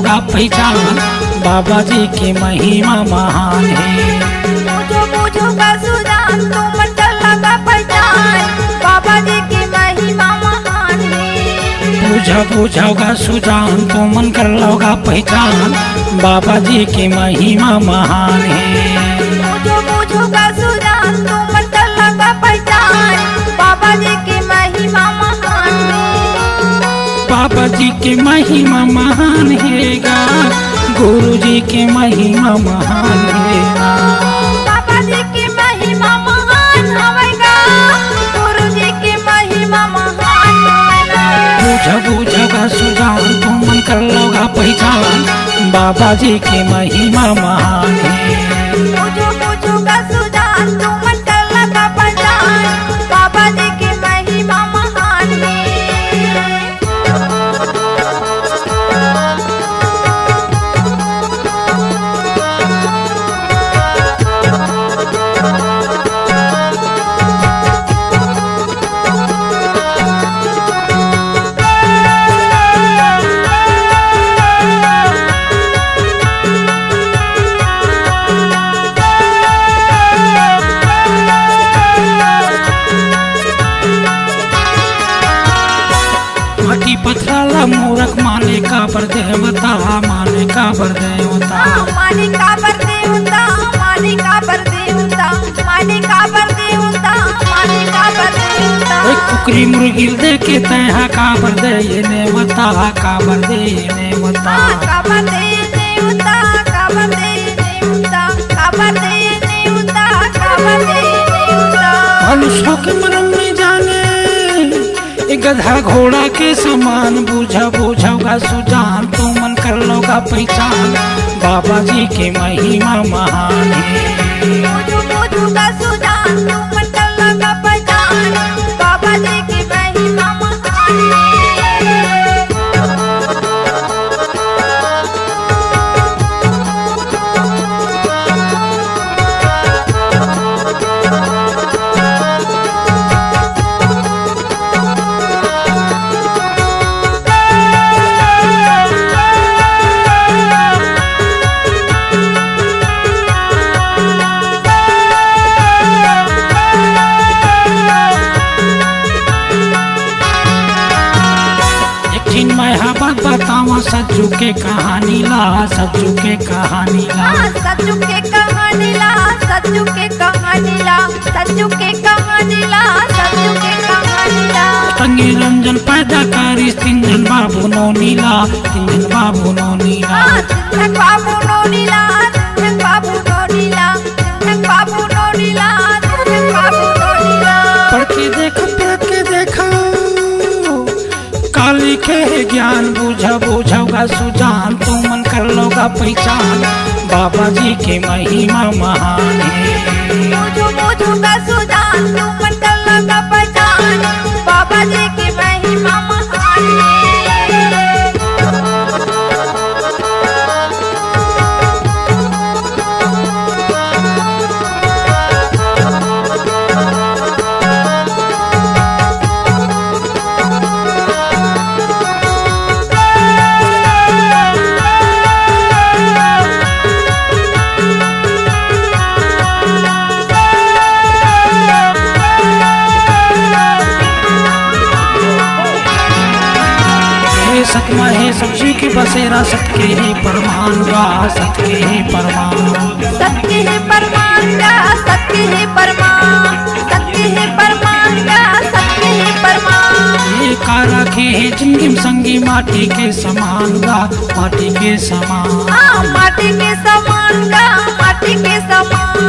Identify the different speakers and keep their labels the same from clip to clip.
Speaker 1: लोगा पहचान, बाबा जी की महिमा महान है।
Speaker 2: पूछो पूछो का सुजान तू मन कर लगा पहचान, बाबा जी की महिमा महान है।
Speaker 1: पूछा पूछोगा सुजान तो मन कर लोगा पहचान, बाबा जी की महिमा महान है।
Speaker 2: पूछो पूछो का सुजान तू मन कर लगा पहचान, बाबा जी की महिमा महान है।
Speaker 1: बाबा जी की महिमा महान हैगा, गुरु जी की महिमा महान हैगा।
Speaker 2: बाबा जी की महिमा महान हवेगा, गुरु जी की महिमा महान हवेगा।
Speaker 1: पूछा पूछोगा सुजान तो मन कर लोगा पहचान, बाबा जी की महिमा महान है।
Speaker 2: पूछो पूछो का सुजान तू मन कर लगा पहचान, बाबा जी की महिमा महान है।
Speaker 1: माटी पथराला मूरख माने का बर देवता, माने का बर देवता।
Speaker 2: माने का बर देवता, माने का बर देवता, माने का बर देवता, माने का बर देवता।
Speaker 1: एक कुकरी मुर्गी दे के तैहा का बर दे ये नेवता, का बर दे ये नेवता।
Speaker 2: का बर दे देवता, का बर दे देवता, का बर दे देवता, का बर दे देवता।
Speaker 1: मनुष्यों के मरम में जाने एक गधा घोड़ा के समान, बूझा बूझोगा सुजान तो मन कर लोगा पहचान, बाबा जी की महिमा महान है।
Speaker 2: पूछो पूछो का सुजान तू मन कर लगा पहचान, बाबा जी की महिमा महान है।
Speaker 1: मैं बात बतावा सज्जू के कहानी ला, सज्जू के कहानी ला।
Speaker 2: सज्जू के कहानी ला, सज्जू के कहानी ला, सज्जू के कहानी ला, सज्जू के कहानी ला।
Speaker 1: तंगी रंजन पैदा करी तिंजन बाबू नो नीला, तिंजन बाबू नो नीला।
Speaker 2: तिंजन बाबू नो नीला, तिंजन बाबू नो नीला, तिंजन बाबू नो नीला, तिंजन बाबू नो नीला।
Speaker 1: पढ़ के देखो काली के ज्ञान, बूझा बूझोगा सुजान तो मन कर लोगा पहचान, बाबा जी की महिमा महान है।
Speaker 2: पूछो पूछो का सुजान तू मन कर लगा पहचान, बाबा जी की महिमा महान है।
Speaker 1: सत महे सब्जी की बसेरा, सत के ही परमान गा, सत के ही परमान।
Speaker 2: सत्य है परमान का, सत्य है परमान, सत्य है परमान का, सत्य है परमान।
Speaker 1: ये कारा के है जिंदगी में संगी माटी के समान गा, माटी के समान।
Speaker 2: माटी के समान का, माटी के समान,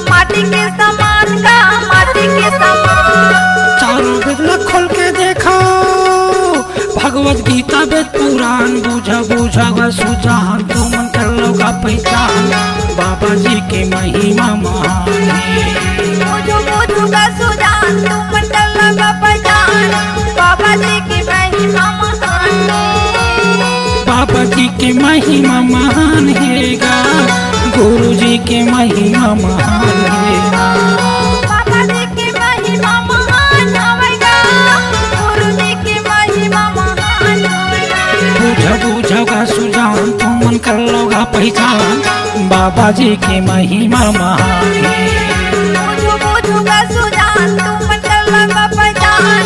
Speaker 2: माटी के समान का, माटी के समान।
Speaker 1: चारों वेद खोल के देखो भगवत गीता वेद पुराण, बूझा बूझोगा सुजान तो मन कर लोगा पहचान, बाबा जी की महिमा महान है।
Speaker 2: पूछो पूछो का सुजान तू मन कर लगा पहचान, बाबा जी की महिमा महान है।
Speaker 1: बाबा जी की महिमा महान हैगा, गुरु जी की महिमा महान हैगा।
Speaker 2: बाबा जी की महिमा महान हवेगा, गुरु जी की महिमा महान हवेगा।
Speaker 1: बूझा बूझोगा सुजान तो कर लोगा पहचान, बाबा जी की महिमा महान है।
Speaker 2: बूझू बूझू का सुजान तुम मन कर लगा पहचान,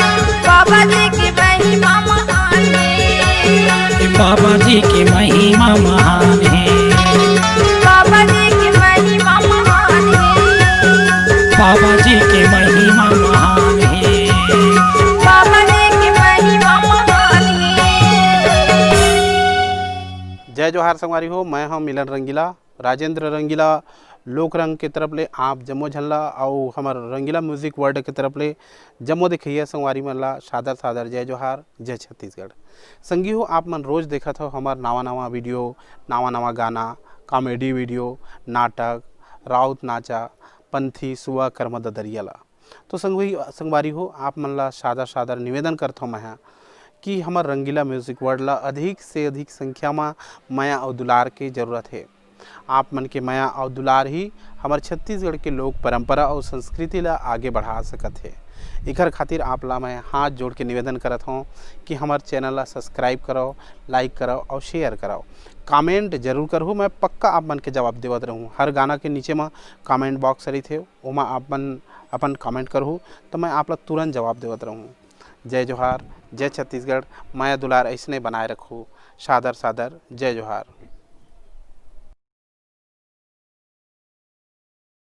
Speaker 2: बाबा जी की महिमा महान है।
Speaker 1: बाबा जी की महिमा महान है।
Speaker 2: बाबा जी की महिमा महान है।
Speaker 1: बाबा जी की महिमा महान है।
Speaker 2: बाबा जी की महिमा महान है।
Speaker 3: जय जोहार संगवारी हो, मैं हूं मिलन रंगीला, राजेंद्र रंगीला लोक रंग के तरफ ले आप जम्मो झल्ला और हमार रंगीला म्यूजिक वर्ल्ड के तरफ ले जम्मो देखिए संगवारी मन ला सादर सादर जय जोहार, जय छत्तीसगढ़। संगी हो आप मन रोज देखत हो हमार नवा नवा वीडियो, नवा नवा गाना, कॉमेडी वीडियो, नाटक, राउत नाचा, पंथी सुआ कर्मद दरियाला। तो संगवारी हो आप मन ला सादर सादर निवेदन करता हूँ मैं कि हमार रंगीला म्यूजिक वर्ल्ड ला अधिक से अधिक संख्या में माया और दुलार की ज़रूरत है। आप मन के माया और दुलार ही हमारे छत्तीसगढ़ के लोक परंपरा और संस्कृति ला आगे बढ़ा सकत है। इकर खातिर आप ला मैं हाथ जोड़ के निवेदन करत हूँ कि हमारे चैनल ला सब्सक्राइब करो, लाइक करो और शेयर करो, कमेंट जरूर करूँ। मैं पक्का आप मन के जवाब देवत रहूँ। हर गाना के नीचे में कमेंट बॉक्स रही थे, वहाँ आप मन अपन कमेंट करूँ तो मैं आप ला तुरंत जवाब देवत रहूँ। जय जोहार, जय छत्तीसगढ़, माया दुलार ऐसने बनाए रखूँ। सादर सादर जय जोहार।